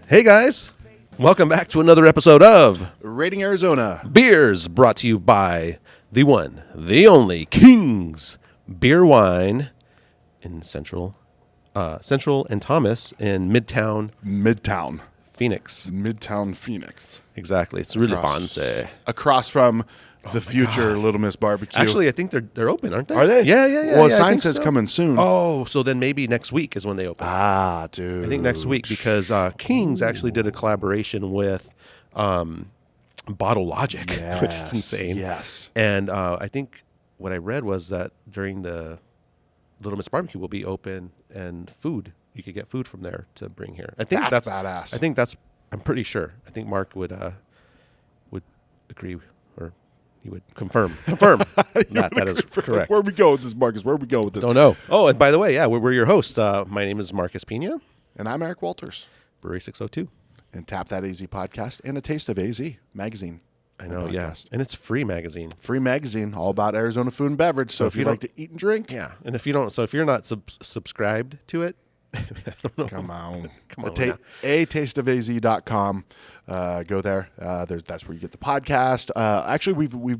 Hey guys, welcome back to another episode of Rating Arizona. Beers, brought to you by the one, the only King's Beer Wine in Central and Thomas in Midtown Phoenix. Midtown Phoenix. Exactly, it's really fancy. Across from the future Little Miss Barbecue. Actually, I think they're open, aren't they? Are they? Yeah. Well, a I sign think says so. coming soon. Oh, so then maybe next week is when they open. Ah, dude. I think next week because King's actually did a collaboration with Bottle Logic, which is insane. Yes. And I think what I read was that during the Little Miss Barbecue will be open and food. You could get food from there to bring here. I think that's badass. I think that's. I'm pretty sure. I think Mark would agree, or he would confirm that is correct. Where we go with this, Marcus? Where we go with this? Don't know. Oh, and by the way, yeah, we're your hosts. My name is Marcus Pena, And I'm Eric Walters. Brewery 602. And Tap That AZ podcast and A Taste of AZ magazine. I know, yeah, Podcast. and it's free magazine. Free magazine, all about Arizona food and beverage. So if you like to eat and drink, Yeah, and if you're not subscribed to it, I don't know. Come on. now. Atasteofaz.com. Go there. That's where you get the podcast. Actually, we've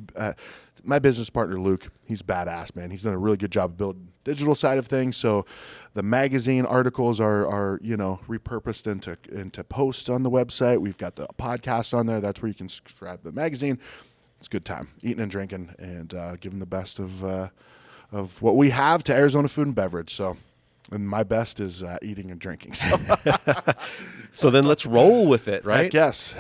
my business partner, Luke, he's badass, man. He's done a really good job of building the digital side of things. So the magazine articles are repurposed into posts on the website. We've got the podcast on there. That's where you can subscribe to the magazine. It's a good time, eating and drinking and giving the best of what we have to Arizona food and beverage. So. And my best is eating and drinking. So then let's roll with it, right? Heck yes.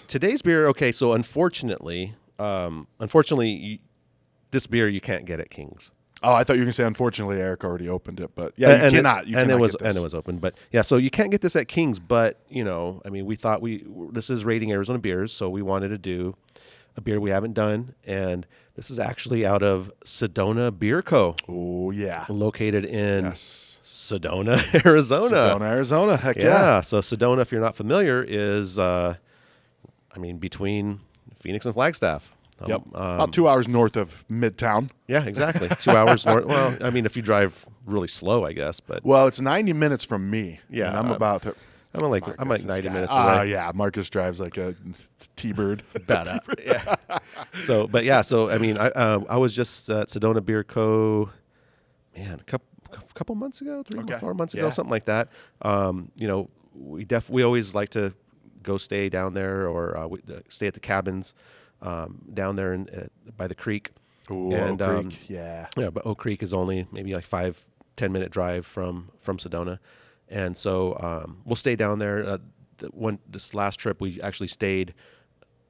Today's beer, okay, so unfortunately, this beer you can't get at King's. Oh, I thought you were going to say, unfortunately, Eric already opened it. But yeah, you cannot. And it was open. But yeah, so you can't get this at King's. But, we thought this is Rating Arizona Beers, so we wanted to do a beer we haven't done. And this is actually out of Sedona Beer Co. Oh, yeah. Located in Sedona, Arizona. Heck yeah. So Sedona, if you're not familiar, is between Phoenix and Flagstaff. Yep. About 2 hours north of Midtown. Yeah, exactly. 2 hours north. Well, if you drive really slow, I guess. But it's 90 minutes from me. Yeah, and I'm about. I'm like 90 minutes away. Yeah, Marcus drives like a T-Bird. Badass. Yeah. I was just at Sedona Beer Co. Man, a couple months ago, 4 months ago, something like that. We always like to go stay down there or stay at the cabins down there by the creek. Ooh, and Oak Creek, yeah. Yeah, but Oak Creek is only maybe like 5-10 minute drive from Sedona, and so we'll stay down there. This last trip, we actually stayed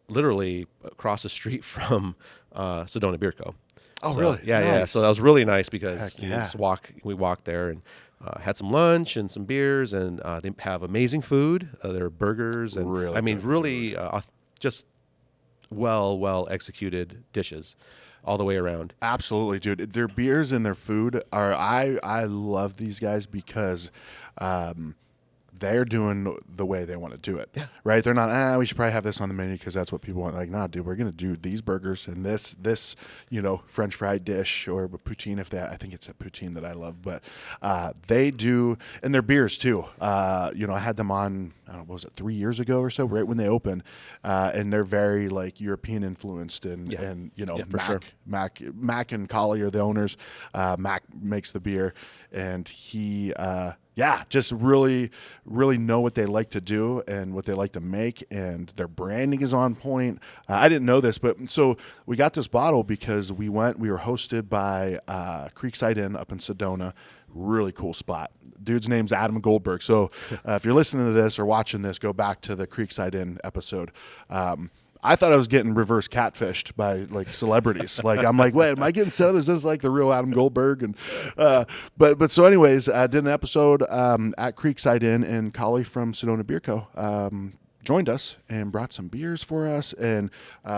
literally across the street from Sedona Beer Co. Oh, so, really? Yeah, nice. yeah. So that was really nice because yeah. We walked there and had some lunch and some beers, and they have amazing food. There are burgers and really just well executed dishes all the way around. Absolutely, dude. Their beers and their food are. I love these guys because. They're doing the way they want to do it, right? They're not, we should probably have this on the menu because that's what people want. Like, nah, dude, we're going to do these burgers and this, French fried dish or poutine I think it's a poutine that I love. But they do, and their beers too. I had them on, I don't know, what was it, 3 years ago or so, right when they opened. And they're very like European influenced and Mac and Collie are the owners. Mac makes the beer and he, just really, really know what they like to do and what they like to make, and their branding is on point. I didn't know this, but so we got this bottle because we were hosted by Creekside Inn up in Sedona. Really cool spot. Dude's name's Adam Goldberg. So if you're listening to this or watching this, go back to the Creekside Inn episode. I thought I was getting reverse catfished by like celebrities. Like I'm like, wait, am I getting set up? Is this like the real Adam Goldberg? And but so anyways, I did an episode at Creekside Inn, and Collie from Sedona Beer Co. joined us and brought some beers for us, and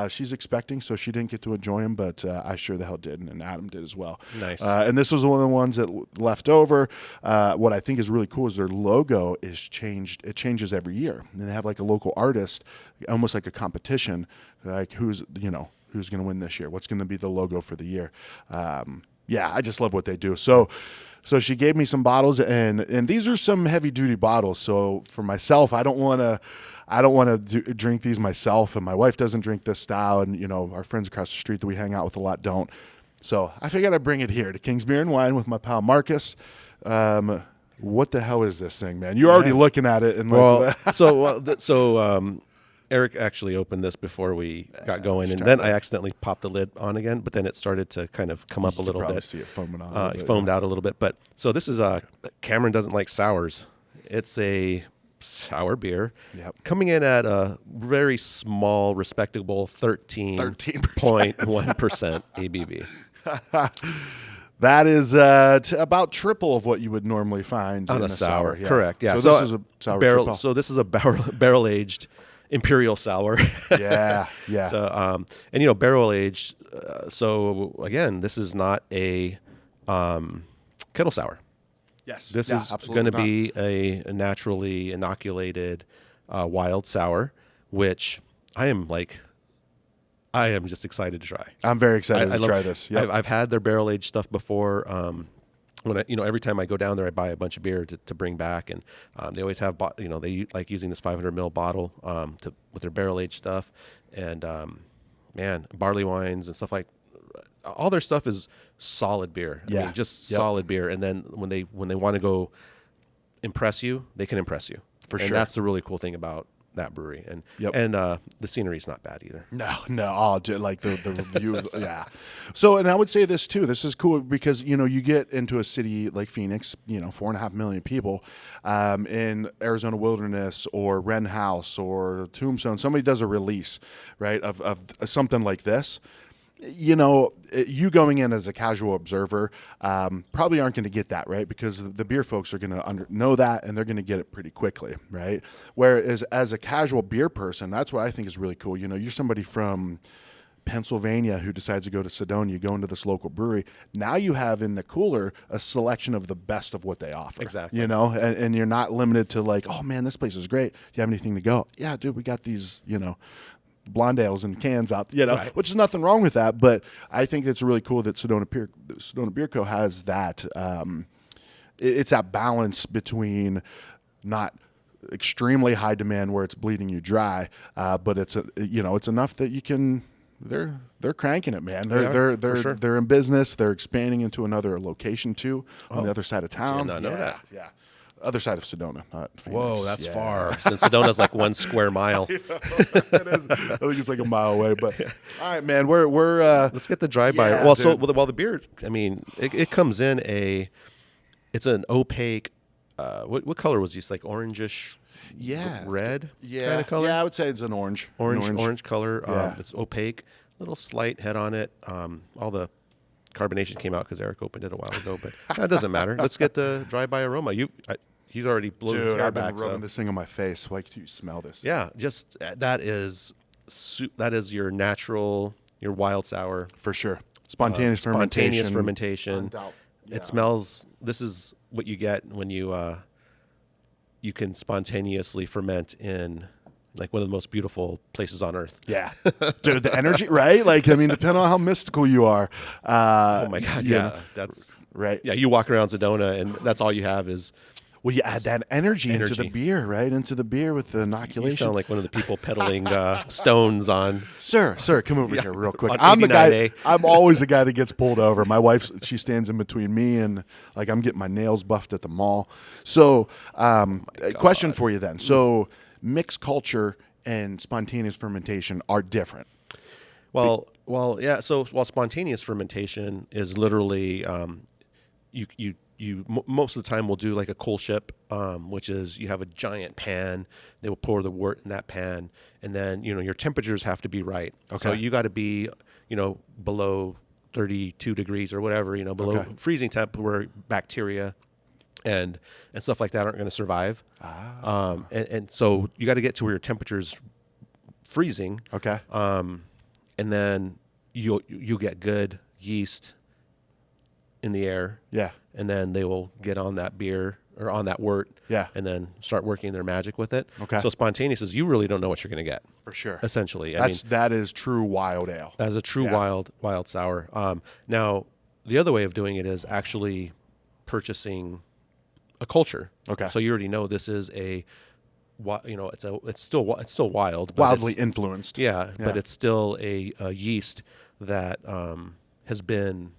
she's expecting, so she didn't get to enjoy them, but I sure the hell did, and Adam did as well. Nice. And this was one of the ones that left over. What I think is really cool is their logo is changed. It changes every year, and they have like a local artist, almost like a competition, like who's going to win this year? What's going to be the logo for the year? Yeah, I just love what they do. So she gave me some bottles, and these are some heavy duty bottles. So for myself, I don't want to drink these myself, and my wife doesn't drink this style, and our friends across the street that we hang out with a lot don't. So I figured I'd bring it here to King's Beer and Wine with my pal Marcus. What the hell is this thing, man? You're already looking at it, and Eric actually opened this before we got going, and then I accidentally popped the lid on again, but then it started to kind of come up a little bit. See it foaming on. It foamed out a little bit. But so this is Cameron doesn't like sours. It's a sour beer. Yep. Coming in at a very small, respectable 13.1% ABV. That is about triple of what you would normally find on in a sour. Yeah. Correct. Yeah. So this is a sour triple. So this is a barrel aged imperial sour. Yeah. So and barrel aged. So again, this is not a kettle sour. Yes. This is going to be a naturally inoculated wild sour, which I am just excited to try. I'm very excited to try this. Yep. I've had their barrel aged stuff before. When every time I go down there, I buy a bunch of beer to bring back, and they always have they like using this 500 ml bottle with their barrel aged stuff, and barley wines and stuff like. All their stuff is solid beer. Yeah. I mean, just solid beer. And then when they want to go impress you, they can impress you. For sure. sure. That's the really cool thing about that brewery. And the scenery is not bad either. No. Like the review. Yeah. So, and I would say this too. This is cool because, you get into a city like Phoenix, 4.5 million people, in Arizona Wilderness or Wren House or Tombstone. Somebody does a release, right, of something like this. You going in as a casual observer probably aren't going to get that, right? Because the beer folks are going to know that, and they're going to get it pretty quickly, right? Whereas as a casual beer person, that's what I think is really cool. You're somebody from Pennsylvania who decides to go to Sedona, you go into this local brewery. Now you have in the cooler a selection of the best of what they offer. Exactly. And you're not limited to like, oh man, this place is great. Do you have anything to go? Yeah, dude, we got these, blonde ales and cans out, right. Which is nothing wrong with that. But I think it's really cool that Sedona Beer Co. has that. It's that balance between not extremely high demand where it's bleeding you dry, but it's it's enough that you can. They're cranking it, man. They're in business. They're expanding into another location too on the other side of town. Did not know that. Yeah. Other side of Sedona, not Phoenix. Whoa, that's far. Since Sedona's like 1 square mile. It is. I think it's like a mile away. But all right, man, we're let's get the drive-by. Yeah, well, dude. so while the beer, I mean, it comes in it's an opaque. What color was this? Like orangish, red kind of color. Yeah, I would say it's an orange. Orange color. Yeah. It's opaque. Little slight head on it. All the carbonation came out because Eric opened it a while ago, but that doesn't matter. Let's get the drive-by aroma. He's already blown his hair I've been back. rubbing this thing on my face. Why do you smell this? Yeah, just that is your natural, your wild sour. For sure. Spontaneous fermentation. Yeah. It smells. This is what you get when you can spontaneely ferment in like one of the most beautiful places on earth. Yeah. Dude, the energy, right? Like, I mean, depending on how mystical you are. Oh my God. Yeah. That's right. Yeah. You walk around Sedona and that's all you have is. Well, you add that energy into the beer, right? Into the beer with the inoculation. You sound like one of the people peddling stones on. Sir, come over here real quick. On I'm the guy. 89A. I'm always the guy that gets pulled over. My wife, she stands in between me and like I'm getting my nails buffed at the mall. So, question for you then. So, mixed culture and spontaneous fermentation are different. Well, yeah. So, while spontaneous fermentation is literally you most of the time will do like a coal ship, which is you have a giant pan. They will pour the wort in that pan, and then your temperatures have to be right. Okay. So you got to be below 32 degrees or whatever, below freezing temp where bacteria and stuff like that aren't going to survive. And so you got to get to where your temperature's freezing. Okay. And then you'll get good yeast in the air. Yeah. And then they will get on that beer or on that wort. Yeah. And then start working their magic with it. Okay. So spontaneous is you really don't know what you're going to get. For sure. Essentially. That is true wild ale. That is a true wild sour. Now, the other way of doing it is actually purchasing a culture. Okay. So you already know this is it's still wild, but Wildly influenced. yeah, but it's still a yeast that has been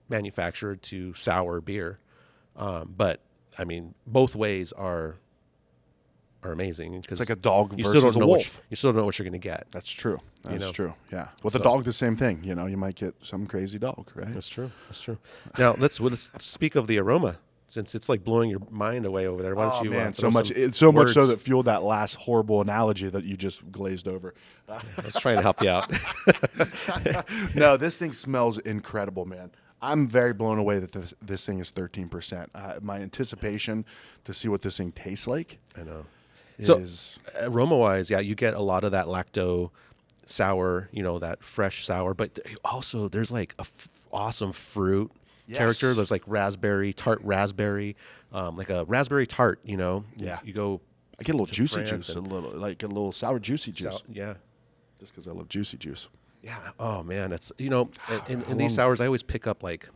manufactured to sour beer. But I mean, both ways are amazing. It's like a dog you versus still don't a know wolf. you still don't know what you're going to get. That's true. That's true. Yeah. With a So- dog, the same thing. You know, you might get some crazy dog, right? That's true. That's true. Now let's speak of the aroma, since it's like blowing your mind away over there. Why don't you? Man, throw so much, some it's so much so words? that fueled that last horrible analogy that you just glazed over. Let's try to help you out. No, this thing smells incredible, man. I'm very blown away that this thing is 13%. My anticipation to see what this thing tastes like I know. is Aroma-wise, yeah, you get a lot of that lacto sour, that fresh sour, but also there's like awesome fruit character. There's like tart raspberry, like a raspberry tart, Yeah. You go, I get a little juicy France juice, and- a little sour juicy juice. yeah. Just because I love juicy juice. Yeah. Oh man, it's in these sours I always pick up like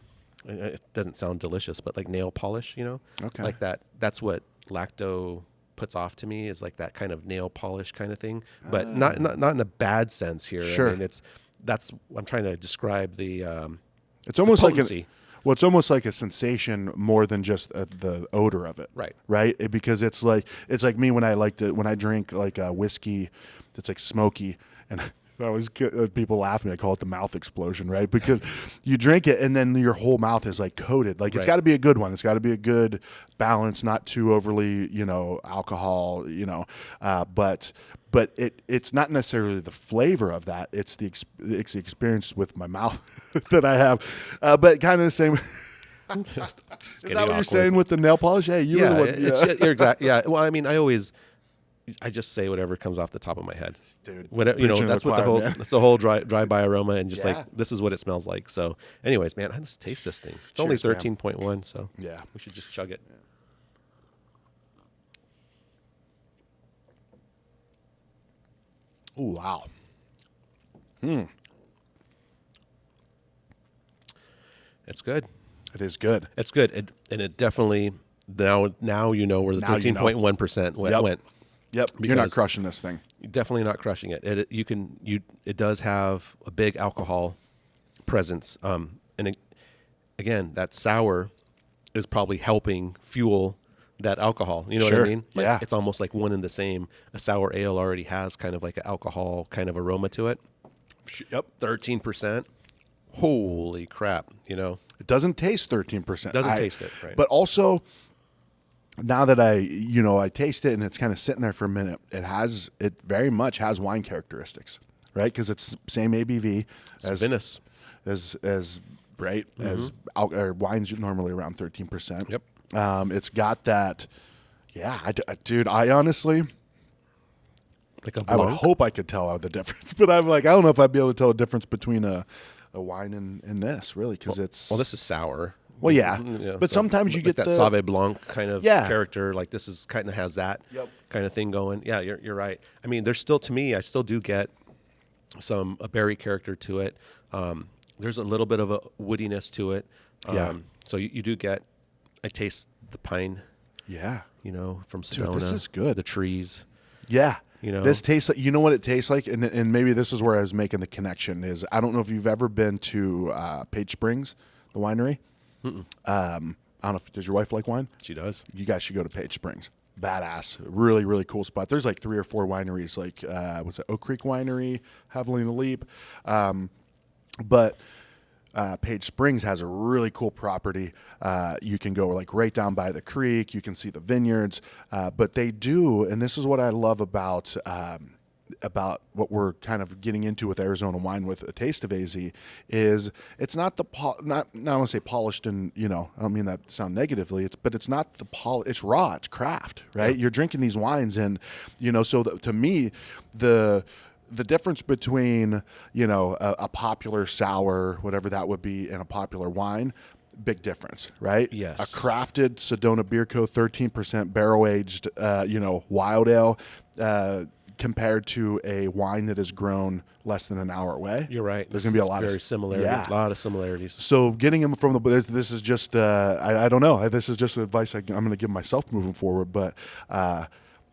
it doesn't sound delicious, but like nail polish, Okay. like that. That's what lacto puts off to me, is like that kind of nail polish kind of thing, but not in a bad sense here. Sure. I mean, I'm trying to describe the It's almost like potency. it's almost like a sensation more than just the odor of it. Right. Right. Because it's like me when I drink like a whiskey that's like smoky, and I always get, people laugh at me. I call it the mouth explosion, right? Because you drink it and then your whole mouth is like coated. Like it's Right. got to be a good one. It's got to be a good balance, not too overly, alcohol, but it's not necessarily the flavor of that. It's the experience with my mouth that I have. But kind of the same. Is that what you're saying with the nail polish? Hey, you were the one. You're exactly. Yeah. Well, I mean, I just say whatever comes off the top of my head, Dude, whatever, preaching to that's the what the choir, whole man. that's the whole dry by aroma, and just Yeah. like this is what it smells like. So, anyways, man, let's taste this thing. It's only Cheers, man. 13.1, so Yeah. we should just chug it. Oh, wow. It's good. It is good. It's good, and it definitely now you know where the Now you know. 13.1% Yep. went. Yep. You're not Because- crushing this thing. You're definitely not crushing it. It does have a big alcohol presence. Again, that sour is probably helping fuel that alcohol. You know what Sure. I mean? Like, Yeah. it's almost like one and the same. A sour ale already has kind of like an alcohol kind of aroma to it. Yep. 13%. Holy crap! It doesn't taste 13%. Doesn't taste it, right. But also, now that I taste it and it's kind of sitting there for a minute, it very much has wine characteristics, right? Because it's same ABV It's vinous. as right as or wine's normally around 13%. Yep. It's got that. Yeah, dude. I honestly, Like a I would Blanc. hope I could tell the difference, but I'm like, I don't know if I'd be able to tell the difference between a wine and this, really, because it's Well, this is sour. well, yeah. But so sometimes you like get that the Sauve Blanc kind of Yeah. character. Like this is kind of has that Yep. kind of thing going. Yeah, you're right. I mean, there's still, to me, I still do get a berry character to it. There's a little bit of a woodiness to it. Yeah. So you do get. I taste the pine. yeah. From Dude, Sedona. this is good. The trees. Yeah. You know? This tastes like, you know what it tastes like? And maybe this is where I was making the connection is, I don't know if you've ever been to Page Springs, the winery. I don't know does your wife like wine? She does. You guys should go to Page Springs. Badass. Really, really cool spot. There's like 3 or 4 wineries, like, what's it? Oak Creek Winery, Javelina Leap. But Page Springs has a really cool property. You can go like right down by the creek. You can see the vineyards. But they do, and this is what I love about what we're kind of getting into with Arizona wine with A Taste of AZ, is it's not the not I want to say polished, and I don't mean that to sound negatively. It's not the it's raw. It's craft, right? You're drinking these wines, and so to me, the difference between a popular sour, whatever that would be, and a popular wine, big difference, right? Yes. A crafted Sedona Beer Co. 13% barrel aged, wild ale, compared to a wine that is grown less than an hour away. You're right. There's going to be a lot very of similar. Yeah. A lot of similarities. So getting them from this is just I don't know. This is just advice I'm going to give myself moving forward. But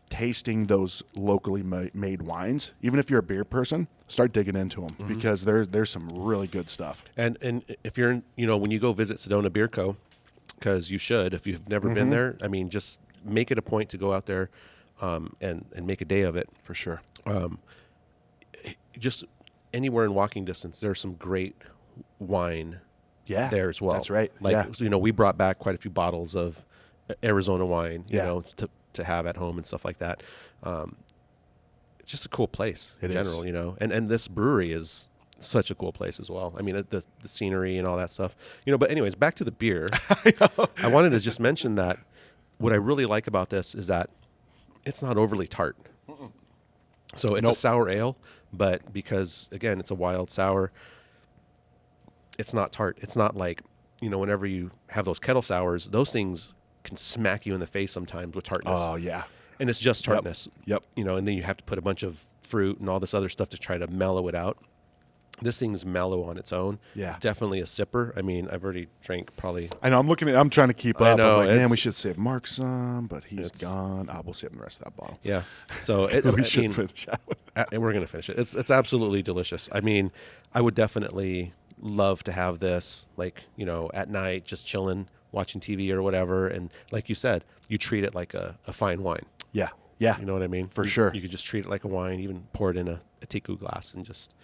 tasting those locally made wines, even if you're a beer person, start digging into them because there's some really good stuff. And if you're when you go visit Sedona Beer Co., because you should, if you've never been there, I mean, just make it a point to go out there and make a day of it. For sure. Just anywhere in walking distance, there's some great wine there as well. That's right. Like, we brought back quite a few bottles of Arizona wine, you know, to have at home and stuff like that. It's just a cool place in general, you know, and this brewery is such a cool place as well. I mean, the scenery and all that stuff, but anyways, back to the beer. I wanted to just mention that what I really like about this is that it's not overly tart. So it's a sour ale, but because, again, it's a wild sour, it's not tart. It's not like, whenever you have those kettle sours, those things can smack you in the face sometimes with tartness. Oh, yeah. And it's just tartness. Yep. And then you have to put a bunch of fruit and all this other stuff to try to mellow it out. This thing's mellow on its own. Yeah. Definitely a sipper. I mean, I've already drank probably. I know. I'm trying to keep up. know, I'm like, man, we should save Mark some, but he's gone. We'll save him the rest of that bottle. Yeah. So we should finish out. And we're going to finish it. It's absolutely delicious. I mean, I would definitely love to have this, like, at night, just chilling, watching TV or whatever. And like you said, you treat it like a fine wine. Yeah. Yeah. You know what I mean? For sure. You could just treat it like a wine, even pour it in a teku glass and just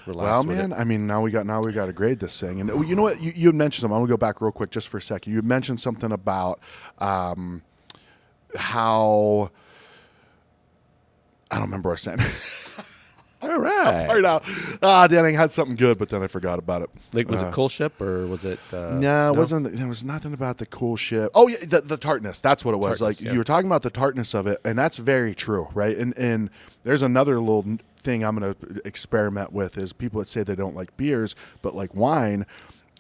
relax. Well, man, I mean, now we got to grade this thing. And you know what? You had mentioned something. I'm going to go back real quick just for a second. You had mentioned something about how I don't remember what I was saying. All right. Right now. Danny had something good, but then I forgot about it. Like, was it cool ship or was it? No, it wasn't. There was nothing about the cool ship. Oh, yeah, the tartness. That's what it was. Tartness, you were talking about the tartness of it, and that's very true, right? And there's another little thing I'm going to experiment with is people that say they don't like beers but like wine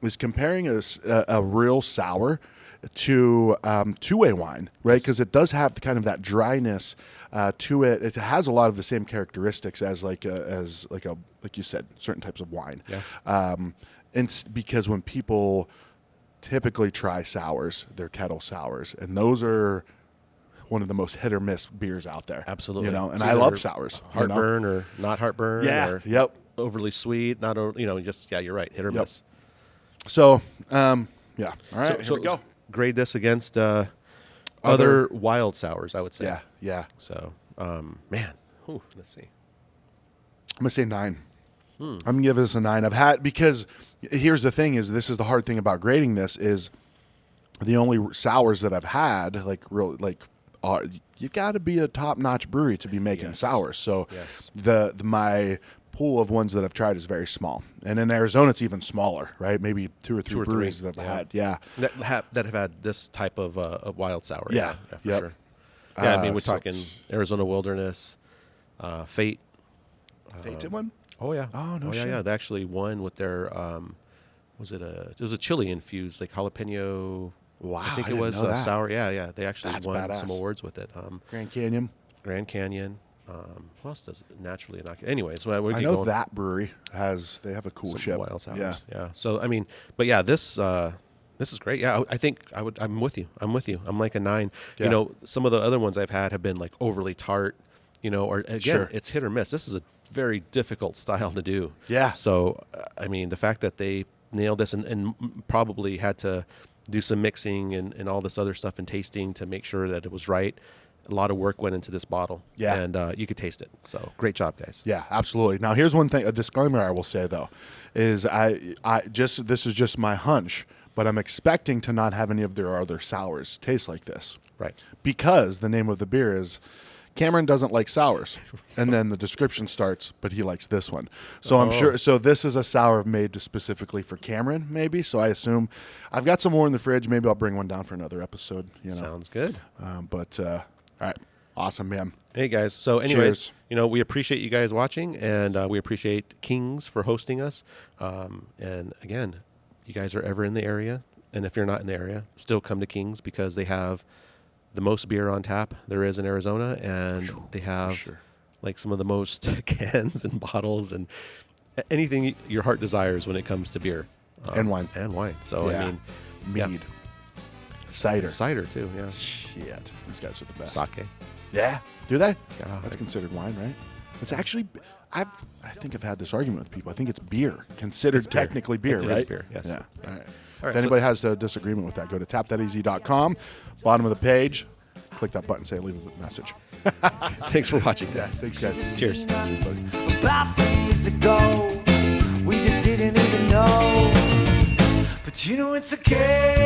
is comparing a real sour to two-way wine, right? Because it does have kind of that dryness to it. It has a lot of the same characteristics as like you said, certain types of wine. Yeah. And because when people typically try sours, they're kettle sours, and those are one of the most hit or miss beers out there. Absolutely. And I love sours. Heartburn or not heartburn. Yeah. Or overly sweet, not over. Just you're right. Hit or miss. So yeah. All right. So here we go. Grade this against other wild sours, I would say. Yeah. Yeah. So, man, let's see. I'm gonna say 9. I'm gonna give this a 9. Because here's the thing: is this is the hard thing about grading this is the only sours that I've had you got to be a top-notch brewery to be making sours. So my pool of ones that I've tried is very small, and in Arizona it's even smaller, right? Maybe two or three breweries that I've had. Yeah, that have had this type of a wild sour. Yeah, for sure. Yeah, I mean we're talking Arizona Wilderness, Fate. Fate did one. Oh yeah. Oh no. Shit. Yeah. They actually won with their it was a chili infused like jalapeno. Wow, I think it was sour. Yeah. They actually won some awards with it. Grand Canyon. Who else does it naturally knock? Anyways, I know that brewery they have a cool ship. Wild sours. Yeah. So I mean, but yeah, this is great. Yeah, I think I'm with you. I'm like a 9. Yeah. Some of the other ones I've had have been like overly tart. Or again, it's hit or miss. This is a very difficult style to do. Yeah. So I mean, the fact that they nailed this and probably had to do some mixing and all this other stuff and tasting to make sure that it was right. A lot of work went into this bottle. Yeah. And you could taste it. So great job, guys. Yeah, absolutely. Now here's one thing, a disclaimer I will say though, is this is just my hunch, but I'm expecting to not have any of their other sours taste like this. Right. Because the name of the beer is Cameron doesn't like sours. And then the description starts, but he likes this one. So I'm sure. So this is a sour made specifically for Cameron, maybe. So I assume I've got some more in the fridge. Maybe I'll bring one down for another episode. Sounds good. All right. Awesome, man. Hey, guys. So anyways, cheers. We appreciate you guys watching, and we appreciate Kings for hosting us. And again, you guys are ever in the area, and if you're not in the area, still come to Kings because they have the most beer on tap there is in Arizona, and they have sure. like some of the most cans and bottles and anything your heart desires when it comes to beer And wine. So Yeah. I mean, Mead. Cider. cider too. Yeah, Shit. These guys are the best. sake. Yeah. Do they? God. That's considered wine, right? It's actually, I think I've had this argument with people. I think it's beer. Considered It's beer. technically beer, It right? is beer, yes. Yeah. Yeah. All right. All right, If anybody has a disagreement with that, go to tapthataz.com. Bottom of the page. Click that button, say leave a message. Thanks for watching, guys. Thanks, guys. Cheers. About 3 years ago, we just didn't even know. But you know it's okay.